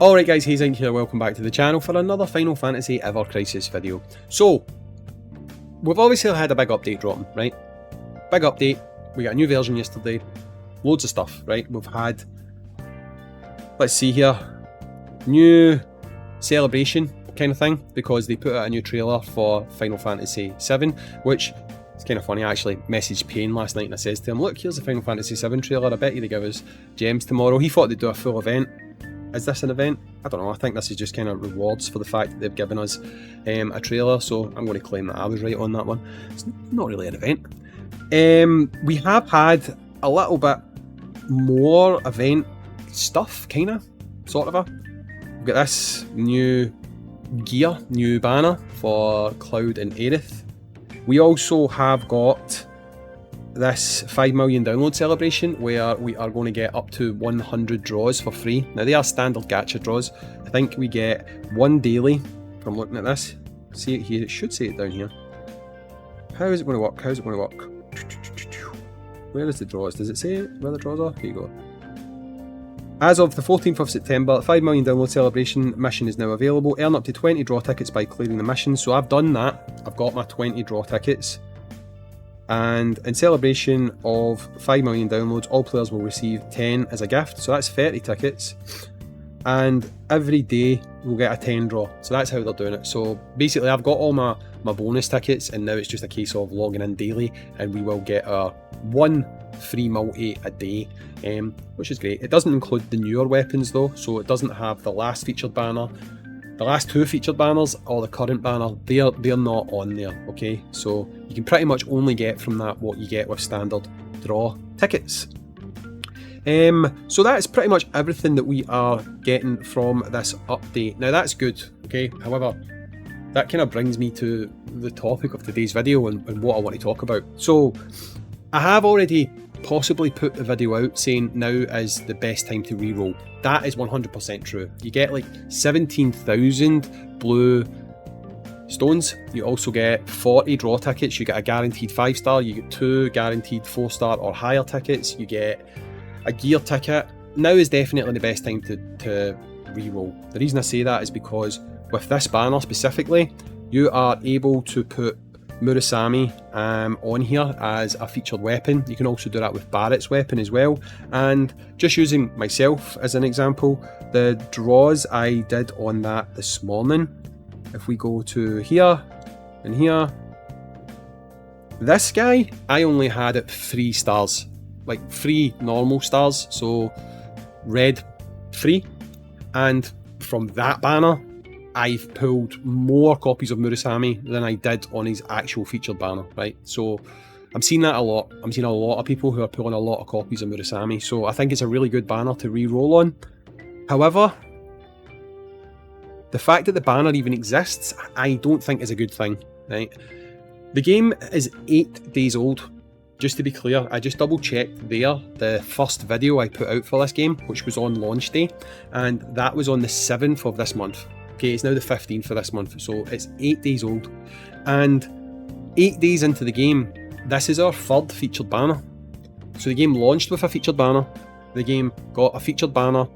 Alright guys, Hazing here, welcome back to the channel for another Final Fantasy Ever Crisis video. So, we've obviously had a big update dropping, right? Big update, we got a new version yesterday, loads of stuff, right? We've had, let's see here, new celebration kind of thing, because they put out a new trailer for Final Fantasy VII, which it's kind of funny. I actually messaged Payne last night and I says to him, look, here's the Final Fantasy VII trailer, I bet you they give us gems tomorrow. He thought they'd do a full event. Is this an event? I don't know, I think this is just kind of rewards for the fact that they've given us a trailer, so I'm going to claim that I was right on that one. It's not really an event. We have had a little bit more event stuff, kind of, sort of. We've got this new gear, new banner for Cloud and Aerith. We also have got this 5 million download celebration where we are going to get up to 100 draws for free. Now they are standard gacha draws. I think we get one daily from looking at this. See it here, it should say it down here. How is it going to work? How's it going to work? Where is the draws? Does it say where the draws are? Here you go. As of the 14th of September, the 5 million download celebration mission is now available. Earn up to 20 draw tickets by clearing the mission. So I've done that. I've got my 20 draw tickets. And in celebration of 5 million downloads, all players will receive 10 as a gift. So that's 30 tickets. And every day we'll get a 10 draw. So that's how they're doing it. So basically I've got all my bonus tickets, and now it's just a case of logging in daily, and we will get our one free multi a day, which is great. It doesn't include the newer weapons though, so it doesn't have the last featured banner. The last two featured banners or the current banner, they're not on there, okay? So you can pretty much only get from that what you get with standard draw tickets. So that's pretty much everything that we are getting from this update. Now that's good, okay? However, that kind of brings me to the topic of today's video and what I want to talk about. So I have already possibly put the video out saying now is the best time to reroll. That is 100% true. You get like 17,000 blue stones. You also get 40 draw tickets. You get a guaranteed 5-star. You get 2 guaranteed 4-star or higher tickets. You get a gear ticket. Now is definitely the best time to reroll. The reason I say that is because with this banner specifically, you are able to put Murasame on here as a featured weapon. You can also do that with Barrett's weapon as well. And just using myself as an example, the draws I did on that this morning, if we go to here and here, this guy, I only had it 3 stars, like 3 normal stars, so red 3, and from that banner I've pulled more copies of Murasame than I did on his actual featured banner, right? So I'm seeing that a lot. I'm seeing a lot of people who are pulling a lot of copies of Murasame, so I think it's a really good banner to re-roll on. However, the fact that the banner even exists, I don't think is a good thing, right? The game is 8 days old. Just to be clear, I just double checked there, the first video I put out for this game, which was on launch day, and that was on the 7th of this month. Okay, it's now the 15th for this month, so it's 8 days old. And 8 days into the game, this is our 3rd featured banner. So the game launched with a featured banner, the game got a featured banner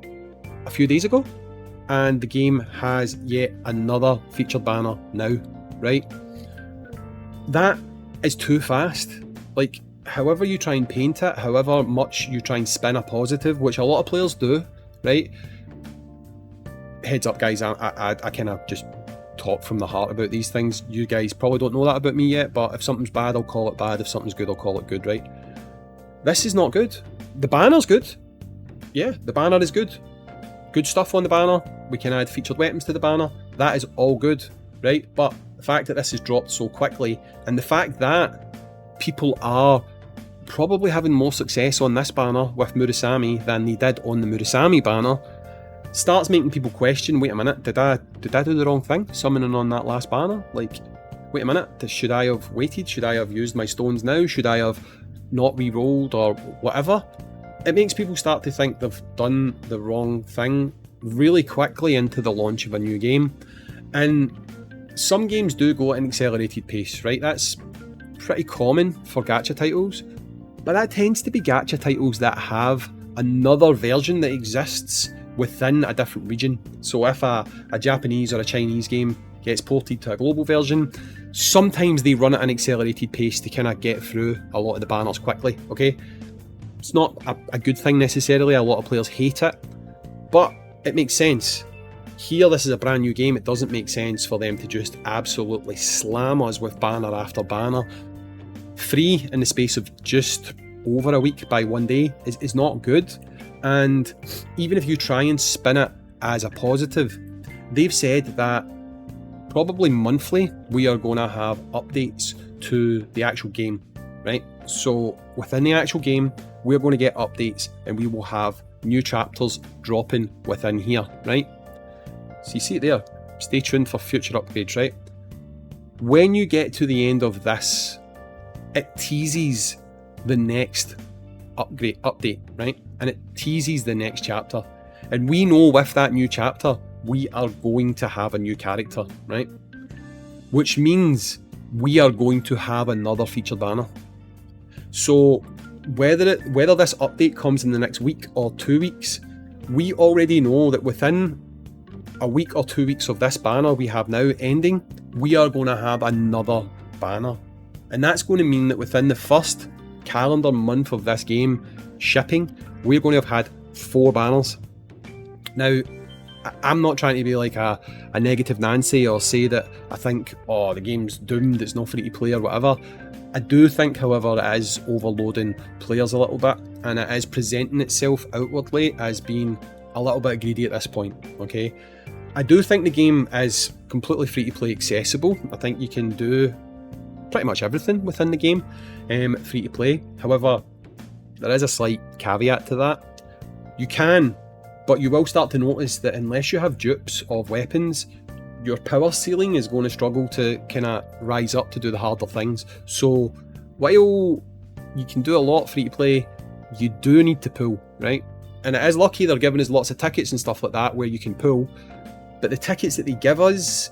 a few days ago, and the game has yet another featured banner now, right? That is too fast. Like, however you try and paint it, however much you try and spin a positive, which a lot of players do, right? Heads up guys, I kind of just talk from the heart about these things. You guys probably don't know that about me yet, but if something's bad, I'll call it bad. If something's good, I'll call it good, right? This is not good. The banner's good. Yeah, the banner is good. Good stuff on the banner. We can add featured weapons to the banner. That is all good, right? But the fact that this has dropped so quickly, and the fact that people are probably having more success on this banner with Murasame than they did on the Murasame banner, starts making people question, wait a minute, did I do the wrong thing summoning on that last banner? Like, wait a minute, should I have waited? Should I have used my stones now? Should I have not re-rolled or whatever? It makes people start to think they've done the wrong thing really quickly into the launch of a new game. And some games do go at an accelerated pace, right? That's pretty common for gacha titles, but that tends to be gacha titles that have another version that exists within a different region. So if a Japanese or a Chinese game gets ported to a global version, sometimes they run at an accelerated pace to kind of get through a lot of the banners quickly, okay? It's not a good thing necessarily, a lot of players hate it, but it makes sense. Here, this is a brand new game, it doesn't make sense for them to just absolutely slam us with banner after banner. 3 in the space of just over a week by one day is not good, and even if you try and spin it as a positive, they've said that probably monthly we are going to have updates to the actual game, right? So within the actual game, we're going to get updates and we will have new chapters dropping within here, right? So you see it there, stay tuned for future upgrades, right? When you get to the end of this, it teases the next update, right? And it teases the next chapter. And we know with that new chapter, we are going to have a new character, right? Which means we are going to have another featured banner. So whether this update comes in the next week or 2 weeks, we already know that within a week or 2 weeks of this banner we have now ending, we are going to have another banner. And that's going to mean that within the first calendar month of this game shipping, we're going to have had 4 banners. Now, I'm not trying to be like a negative Nancy or say that I think, oh, the game's doomed, it's not free to play or whatever. I do think, however, it is overloading players a little bit, and it is presenting itself outwardly as being a little bit greedy at this point, okay? I do think the game is completely free to play accessible. I think you can do pretty much everything within the game free to play. However, there is a slight caveat to that. You can, but you will start to notice that unless you have dupes of weapons, your power ceiling is going to struggle to kind of rise up to do the harder things. So while you can do a lot free to play, you do need to pull, right? And it is lucky they're giving us lots of tickets and stuff like that where you can pull, but the tickets that they give us,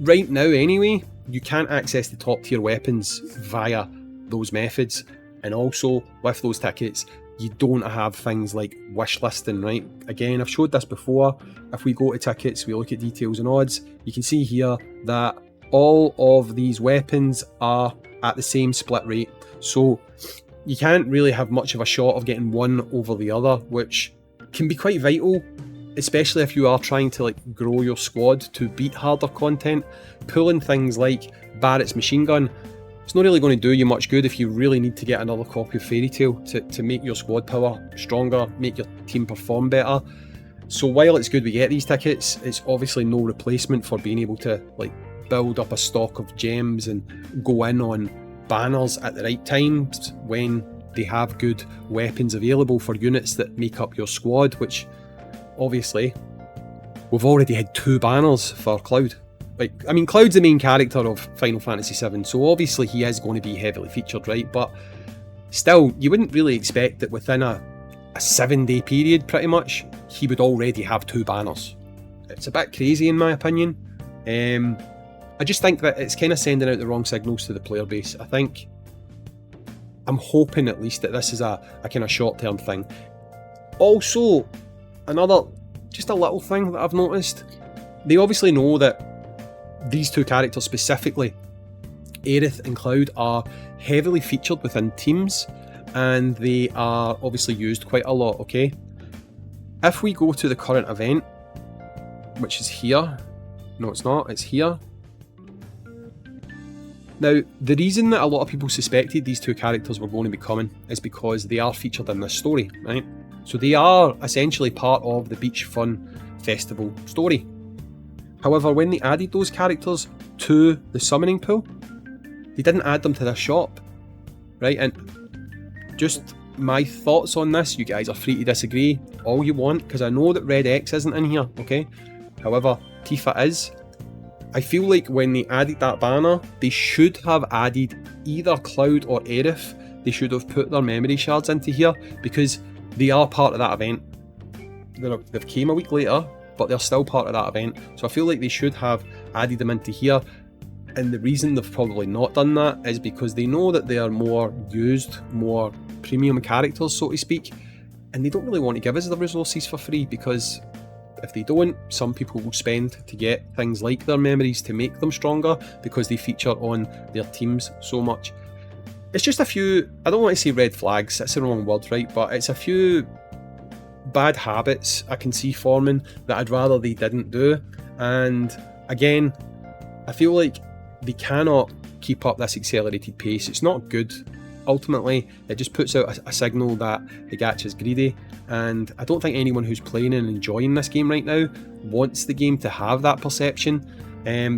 right now anyway, you can't access the top tier weapons via those methods. And also with those tickets, you don't have things like wish listing, right? Again, I've showed this before. If we go to tickets, we look at details and odds, you can see here that all of these weapons are at the same split rate. So you can't really have much of a shot of getting one over the other, which can be quite vital, especially if you are trying to like grow your squad to beat harder content. Pulling things like Barrett's machine gun, it's not really going to do you much good if you really need to get another copy of Fairy Tail to make your squad power stronger, make your team perform better. So while it's good we get these tickets, it's obviously no replacement for being able to like build up a stock of gems and go in on banners at the right times when they have good weapons available for units that make up your squad, which obviously we've already had 2 banners for Cloud. Like, I mean, Cloud's the main character of Final Fantasy VII, so obviously he is going to be heavily featured, right? But still, you wouldn't really expect that within a 7-day period, pretty much, he would already have 2 banners. It's a bit crazy in my opinion. I just think that it's kind of sending out the wrong signals to the player base. I'm hoping at least that this is a kind of short-term thing. Also, just a little thing that I've noticed, they obviously know that these 2 characters specifically, Aerith and Cloud, are heavily featured within teams and they are obviously used quite a lot, okay? If we go to the current event, which is here, no it's not, it's here. Now, the reason that a lot of people suspected these 2 characters were going to be coming is because they are featured in this story, right? So they are essentially part of the Beach Fun Festival story. However, when they added those characters to the summoning pool, they didn't add them to this shop, right? And just my thoughts on this, you guys are free to disagree all you want, because I know that Red X isn't in here, okay? However, Tifa is. I feel like when they added that banner, they should have added either Cloud or Aerith. They should have put their memory shards into here, because they are part of that event. They've came a week later, but they're still part of that event. So I feel like they should have added them into here. And the reason they've probably not done that is because they know that they are more used, more premium characters, so to speak. and they don't really want to give us the resources for free, because if they don't, some people will spend to get things like their memories to make them stronger because they feature on their teams so much. It's just a few, I don't want to say red flags, that's the wrong word, right? But it's a few bad habits I can see forming that I'd rather they didn't do. And again, I feel like they cannot keep up this accelerated pace. It's not good. Ultimately, it just puts out a signal that the gacha is greedy, and I don't think anyone who's playing and enjoying this game right now wants the game to have that perception,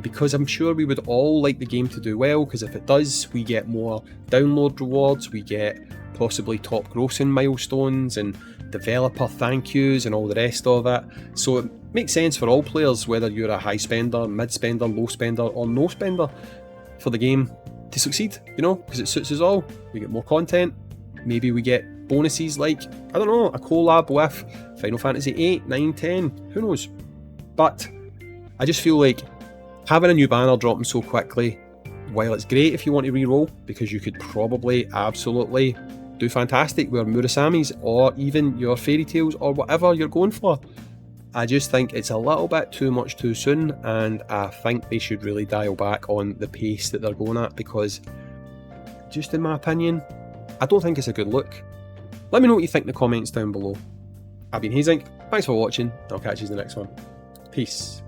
because I'm sure we would all like the game to do well, because if it does, we get more download rewards, we get possibly top grossing milestones and developer thank yous and all the rest of it. So it makes sense for all players, whether you're a high spender, mid spender, low spender or no spender, for the game to succeed, you know, because it suits us all. We get more content, maybe we get bonuses like, I don't know, a collab with Final Fantasy 8, 9, 10, who knows. But I just feel like having a new banner dropping so quickly, while it's great if you want to re-roll, because you could probably absolutely do fantastic with Murasami's or even your fairy tales or whatever you're going for, I just think it's a little bit too much too soon, and I think they should really dial back on the pace that they're going at, because just in my opinion, I don't think it's a good look. Let me know what you think in the comments down below. I've been Hazink, thanks for watching, I'll catch you in the next one. Peace.